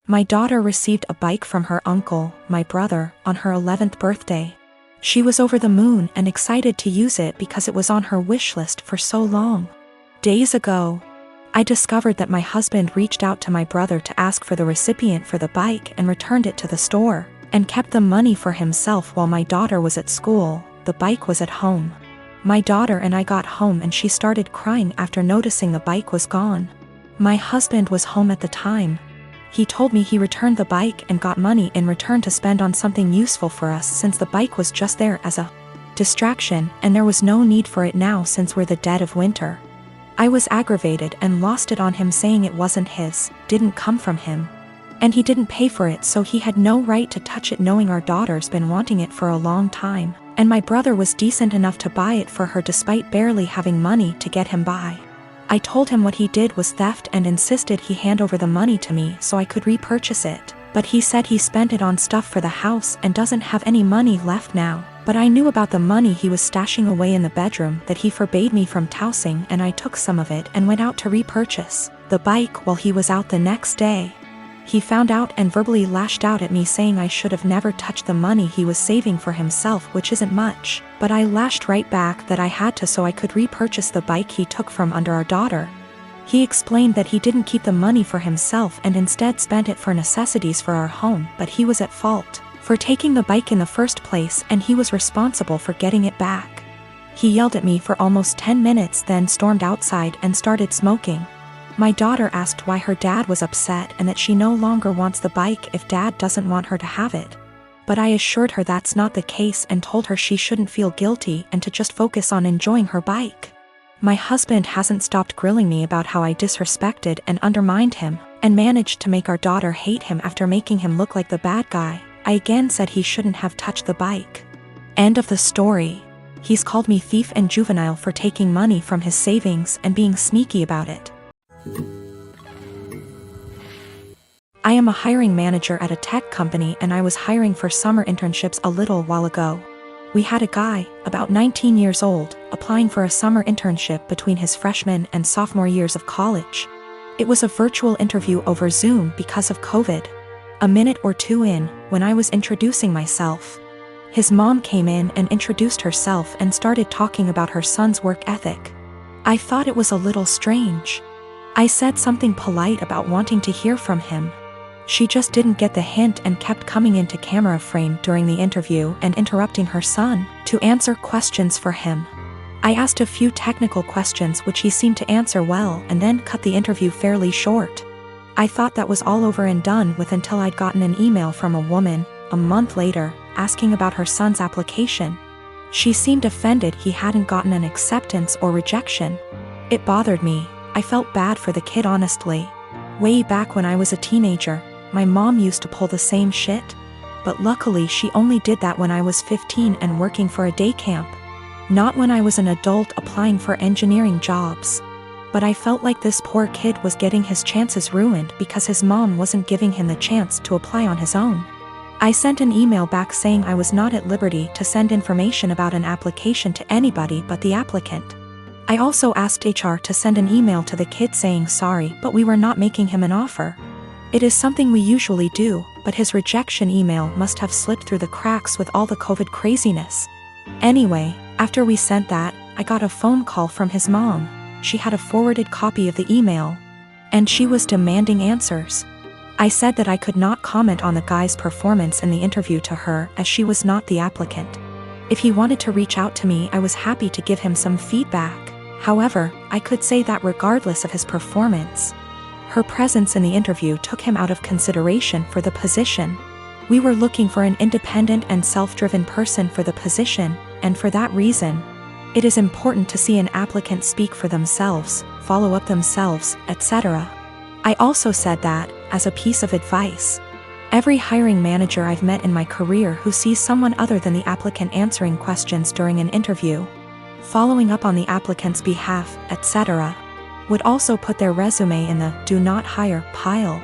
My daughter received a bike from her uncle, my brother, on her 11th birthday. She was over the moon and excited to use it because it was on her wish list for so long. Days ago, I discovered that my husband reached out to my brother to ask for the recipient for the bike and returned it to the store, and kept the money for himself while my daughter was at school. The bike was at home. My daughter and I got home and she started crying after noticing the bike was gone. My husband was home at the time. He told me he returned the bike and got money in return to spend on something useful for us since the bike was just there as a distraction and there was no need for it now since we're the dead of winter. I was aggravated and lost it on him saying it wasn't his, didn't come from him. And he didn't pay for it so he had no right to touch it knowing our daughter's been wanting it for a long time, and my brother was decent enough to buy it for her despite barely having money to get him by. I told him what he did was theft and insisted he hand over the money to me so I could repurchase it, but he said he spent it on stuff for the house and doesn't have any money left now. But I knew about the money he was stashing away in the bedroom that he forbade me from tousing, and I took some of it and went out to repurchase the bike while he was out the next day. He found out and verbally lashed out at me saying I should have never touched the money he was saving for himself, which isn't much, but I lashed right back that I had to so I could repurchase the bike he took from under our daughter. He explained that he didn't keep the money for himself and instead spent it for necessities for our home, but he was at fault for taking the bike in the first place and he was responsible for getting it back. He yelled at me for almost 10 minutes then stormed outside and started smoking. My daughter asked why her dad was upset and that she no longer wants the bike if dad doesn't want her to have it. But I assured her that's not the case and told her she shouldn't feel guilty and to just focus on enjoying her bike. My husband hasn't stopped grilling me about how I disrespected and undermined him, and managed to make our daughter hate him after making him look like the bad guy. I again said he shouldn't have touched the bike. End of the story. He's called me thief and juvenile for taking money from his savings and being sneaky about it. I am a hiring manager at a tech company and I was hiring for summer internships a little while ago. We had a guy, about 19 years old, applying for a summer internship between his freshman and sophomore years of college. It was a virtual interview over Zoom because of COVID. A minute or two in, when I was introducing myself, his mom came in and introduced herself and started talking about her son's work ethic. I thought it was a little strange. I said something polite about wanting to hear from him. She just didn't get the hint and kept coming into camera frame during the interview and interrupting her son to answer questions for him. I asked a few technical questions which he seemed to answer well and then cut the interview fairly short. I thought that was all over and done with until I'd gotten an email from a woman, a month later, asking about her son's application. She seemed offended he hadn't gotten an acceptance or rejection. It bothered me. I felt bad for the kid honestly. Way back when I was a teenager, my mom used to pull the same shit. But luckily she only did that when I was 15 and working for a day camp. Not when I was an adult applying for engineering jobs. But I felt like this poor kid was getting his chances ruined because his mom wasn't giving him the chance to apply on his own. I sent an email back saying I was not at liberty to send information about an application to anybody but the applicant. I also asked HR to send an email to the kid saying sorry, but we were not making him an offer. It is something we usually do, but his rejection email must have slipped through the cracks with all the COVID craziness. Anyway, after we sent that, I got a phone call from his mom. She had a forwarded copy of the email, and she was demanding answers. I said that I could not comment on the guy's performance in the interview to her as she was not the applicant. If he wanted to reach out to me, I was happy to give him some feedback. However, I could say that regardless of his performance, her presence in the interview took him out of consideration for the position. We were looking for an independent and self-driven person for the position, and for that reason, it is important to see an applicant speak for themselves, follow up themselves, etc. I also said that, as a piece of advice, every hiring manager I've met in my career who sees someone other than the applicant answering questions during an interview, following up on the applicant's behalf, etc., would also put their resume in the do not hire pile.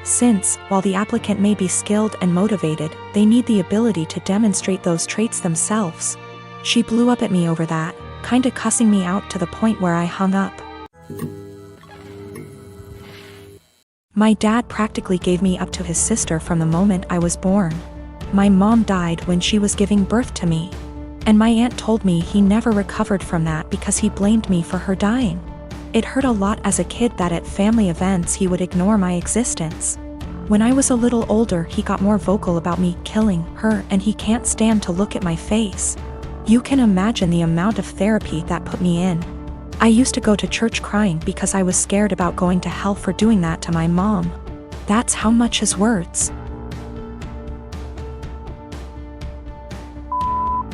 Since, while the applicant may be skilled and motivated, they need the ability to demonstrate those traits themselves. She blew up at me over that, kinda cussing me out to the point where I hung up. My dad practically gave me up to his sister from the moment I was born. My mom died when she was giving birth to me. And my aunt told me he never recovered from that because he blamed me for her dying. It hurt a lot as a kid that at family events he would ignore my existence. When I was a little older, he got more vocal about me killing her, and he can't stand to look at my face. You can imagine the amount of therapy that put me in. I used to go to church crying because I was scared about going to hell for doing that to my mom. That's how much his words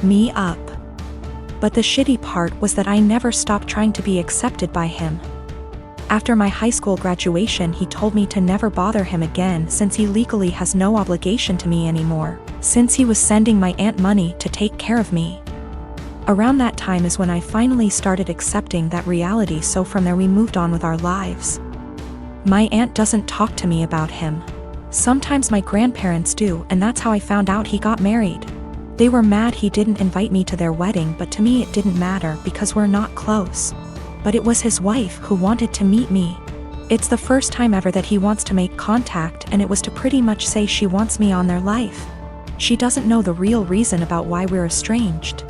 me up. But the shitty part was that I never stopped trying to be accepted by him. After my high school graduation, he told me to never bother him again since he legally has no obligation to me anymore, since he was sending my aunt money to take care of me. Around that time is when I finally started accepting that reality, so from there we moved on with our lives. My aunt doesn't talk to me about him. Sometimes my grandparents do, and that's how I found out he got married. They were mad he didn't invite me to their wedding, but to me it didn't matter because we're not close. But it was his wife who wanted to meet me. It's the first time ever that he wants to make contact, and it was to pretty much say she wants me on their life. She doesn't know the real reason about why we're estranged.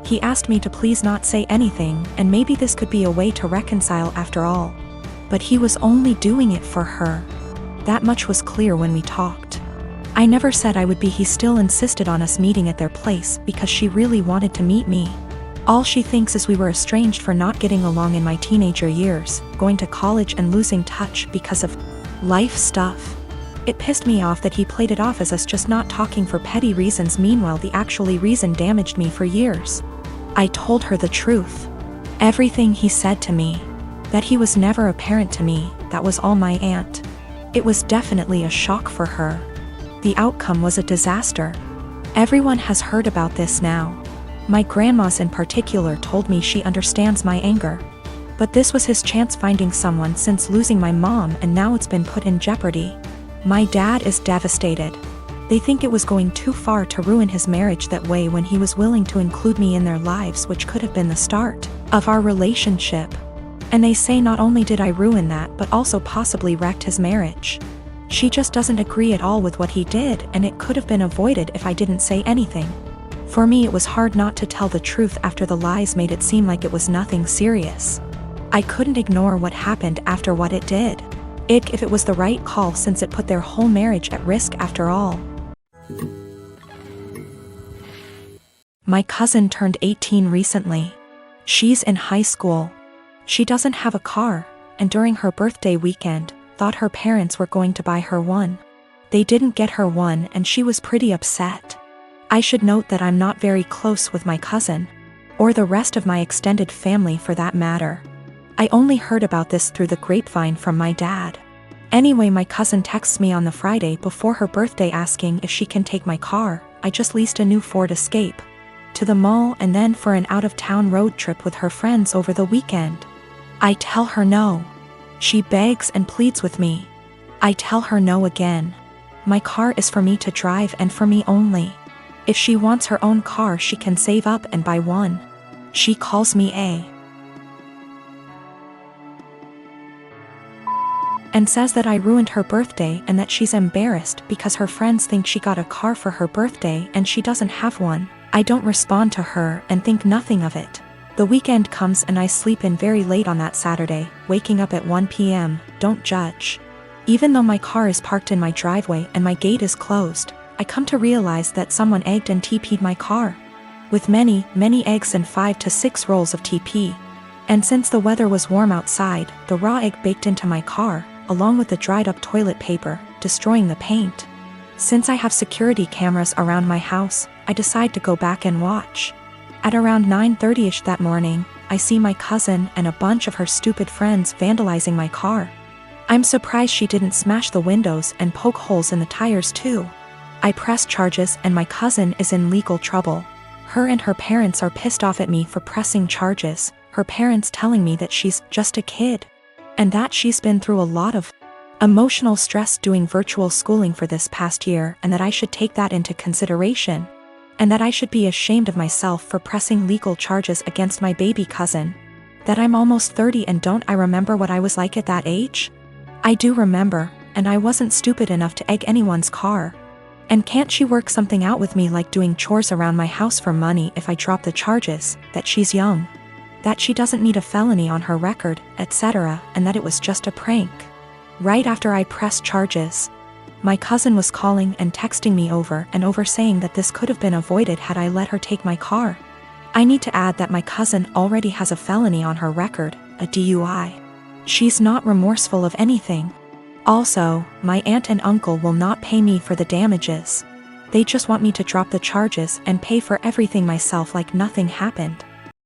He asked me to please not say anything, and maybe this could be a way to reconcile after all. But he was only doing it for her. That much was clear when we talked. I never said I would be. He still insisted on us meeting at their place because she really wanted to meet me. All she thinks is we were estranged for not getting along in my teenager years, going to college and losing touch because of life stuff. It pissed me off that he played it off as us just not talking for petty reasons. Meanwhile, the actually reason damaged me for years. I told her the truth. Everything he said to me. That he was never a parent to me, that was all my aunt. It was definitely a shock for her. The outcome was a disaster. Everyone has heard about this now. My grandmas in particular told me she understands my anger. But this was his chance finding someone since losing my mom, and now it's been put in jeopardy. My dad is devastated. They think it was going too far to ruin his marriage that way when he was willing to include me in their lives, which could have been the start of our relationship. And they say not only did I ruin that, but also possibly wrecked his marriage. She just doesn't agree at all with what he did, and it could have been avoided if I didn't say anything. For me, it was hard not to tell the truth after the lies made it seem like it was nothing serious. I couldn't ignore what happened after what it did. If it was the right call, since it put their whole marriage at risk after all. My cousin turned 18 recently. She's in high school. She doesn't have a car, and during her birthday weekend, thought her parents were going to buy her one. They didn't get her one, and she was pretty upset. I should note that I'm not very close with my cousin, or the rest of my extended family for that matter. I only heard about this through the grapevine from my dad. Anyway, my cousin texts me on the Friday before her birthday asking if she can take my car. I just leased a new Ford Escape, to the mall and then for an out-of-town road trip with her friends over the weekend. I tell her no. She begs and pleads with me. I tell her no again. My car is for me to drive and for me only. If she wants her own car, she can save up and buy one. She calls me and says that I ruined her birthday and that she's embarrassed because her friends think she got a car for her birthday and she doesn't have one. I don't respond to her and think nothing of it. The weekend comes and I sleep in very late on that Saturday, waking up at 1 p.m., don't judge. Even though my car is parked in my driveway and my gate is closed, I come to realize that someone egged and TP'd my car. With many, many eggs and 5 to 6 rolls of TP. And since the weather was warm outside, the raw egg baked into my car, along with the dried up toilet paper, destroying the paint. Since I have security cameras around my house, I decide to go back and watch. At around 9:30ish that morning, I see my cousin and a bunch of her stupid friends vandalizing my car. I'm surprised she didn't smash the windows and poke holes in the tires too. I press charges and my cousin is in legal trouble. Her and her parents are pissed off at me for pressing charges, her parents telling me that she's just a kid. And that she's been through a lot of emotional stress doing virtual schooling for this past year, and that I should take that into consideration. And that I should be ashamed of myself for pressing legal charges against my baby cousin. That I'm almost 30 and don't I remember what I was like at that age? I do remember, and I wasn't stupid enough to egg anyone's car. And can't she work something out with me, like doing chores around my house for money if I drop the charges, that she's young, that she doesn't need a felony on her record, etc., and that it was just a prank. Right after I pressed charges, my cousin was calling and texting me over and over saying that this could have been avoided had I let her take my car. I need to add that my cousin already has a felony on her record, a DUI. She's not remorseful of anything. Also, my aunt and uncle will not pay me for the damages. They just want me to drop the charges and pay for everything myself like nothing happened.